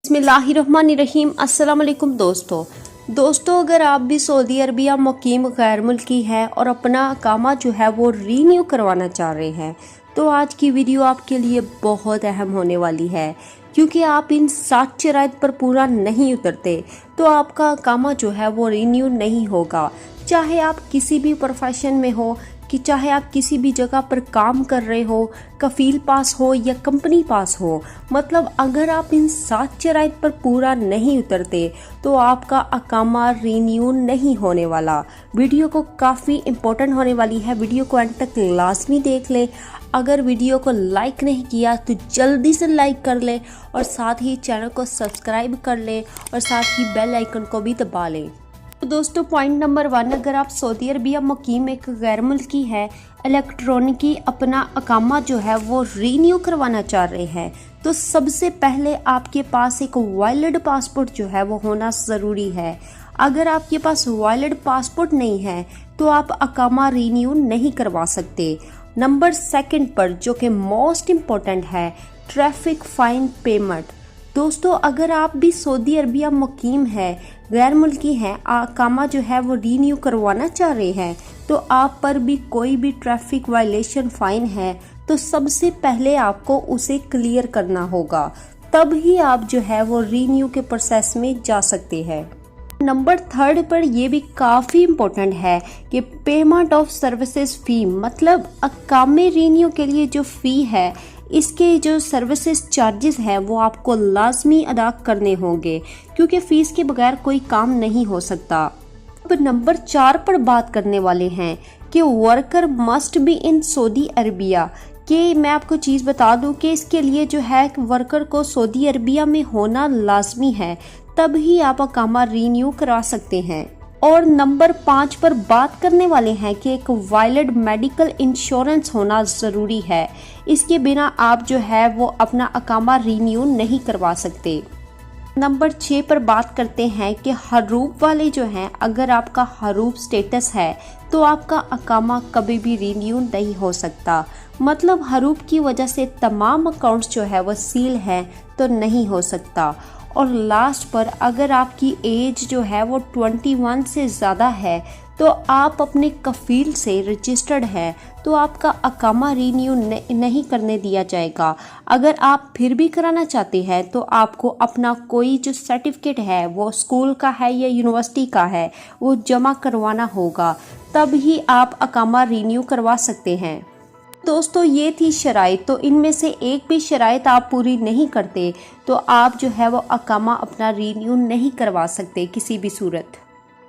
बिस्मिल्लाहिर्रहमानिर्रहीम। अस्सलाम वालेकुम दोस्तों, अगर आप भी सऊदी अरबिया मुकीम गैर मुल्की है और अपना अकामा जो है वो रीन्यू करवाना चाह रहे हैं तो आज की वीडियो आपके लिए बहुत अहम होने वाली है, क्योंकि आप इन 7 शराइत पर पूरा नहीं उतरते तो आपका अकामा जो है वो रीन्यू नहीं होगा। चाहे आप किसी भी प्रोफेशन में हो, कि चाहे आप किसी भी जगह पर काम कर रहे हो, कफील पास हो या कंपनी पास हो, मतलब अगर आप इन 7 शराइत पर पूरा नहीं उतरते तो आपका अकामा रीन्यू नहीं होने वाला। वीडियो को काफ़ी इम्पोर्टेंट होने वाली है, वीडियो को एंड तक लाजमी देख लें। अगर वीडियो को लाइक नहीं किया तो जल्दी से लाइक कर लें और साथ ही चैनल को सब्सक्राइब कर लें और साथ ही बेल आइकन को भी दबा लें। तो दोस्तों, पॉइंट नंबर 1, अगर आप सऊदी अरबिया मुकीम एक गैर मुल्की है, इलेक्ट्रॉनिकी अपना अकामा जो है वो रीन्यू करवाना चाह रहे हैं तो सबसे पहले आपके पास एक वैलिड पासपोर्ट जो है वो होना ज़रूरी है। अगर आपके पास वैलिड पासपोर्ट नहीं है तो आप अकामा रीन्यू नहीं करवा सकते। नंबर 2 पर, जो कि मोस्ट इम्पोर्टेंट है, ट्रैफिक फ़ाइन पेमेंट। दोस्तों, अगर आप भी सऊदी अरबिया मुकीम है, गैर मुल्की हैं, अकामा जो है वो रीन्यू करवाना चाह रहे हैं तो आप पर भी कोई भी ट्रैफिक वायलेशन फ़ाइन है तो सबसे पहले आपको उसे क्लियर करना होगा, तब ही आप जो है वो रीन्यू के प्रोसेस में जा सकते हैं। नंबर 3 पर यह भी काफ़ी इम्पोर्टेंट है कि पेमेंट ऑफ सर्विसेज फ़ी, मतलब अकामे रीन्यू के लिए जो फ़ी है इसके जो सर्विसेज चार्जेस हैं वो आपको लाजमी अदा करने होंगे, क्योंकि फ़ीस के बगैर कोई काम नहीं हो सकता। अब नंबर 4 पर बात करने वाले हैं कि worker must be in Saudi Arabia. कि मैं आपको चीज़ बता दूं कि इसके लिए जो है वर्कर को सऊदी अरबिया में होना लाजमी है, तब ही आप अकामा रीन्यू करा सकते हैं। और नंबर 5 पर बात करने वाले हैं कि एक वैलिड मेडिकल इंश्योरेंस होना ज़रूरी है, इसके बिना आप जो है वो अपना अकामा रीन्यू नहीं करवा सकते। नंबर 6 पर बात करते हैं कि हरूफ वाले जो हैं, अगर आपका हरूफ स्टेटस है तो आपका अकामा कभी भी रीन्यू नहीं हो सकता, मतलब हरूफ की वजह से तमाम अकाउंट्स जो है वो सील हैं तो नहीं हो सकता। और लास्ट पर, अगर आपकी एज जो है वो 21 से ज़्यादा है तो आप अपने कफील से रजिस्टर्ड हैं तो आपका अकामा रीन्यू नहीं करने दिया जाएगा। अगर आप फिर भी कराना चाहते हैं तो आपको अपना कोई जो सर्टिफिकेट है वो स्कूल का है या यूनिवर्सिटी का है वो जमा करवाना होगा, तब ही आप अकामा रीन्यू करवा सकते हैं। दोस्तों, ये थी शराइत, तो इनमें से एक भी शराइत आप पूरी नहीं करते तो आप जो है वो अकामा अपना रीन्यू नहीं करवा सकते किसी भी सूरत।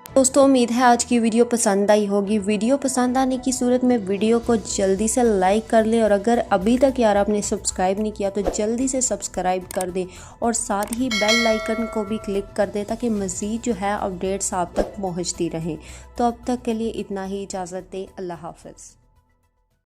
दोस्तों, उम्मीद है आज की वीडियो पसंद आई होगी। वीडियो पसंद आने की सूरत में वीडियो को जल्दी से लाइक कर लें और अगर अभी तक यार आपने सब्सक्राइब नहीं किया तो जल्दी से सब्सक्राइब कर दें और साथ ही बेल आइकन को भी क्लिक कर दें ताकि मज़ीद जो है अपडेट्स आप तक पहुंचती रहें। तो अब तक के लिए इतना ही, इजाज़त दें। अल्लाह हाफ़िज़।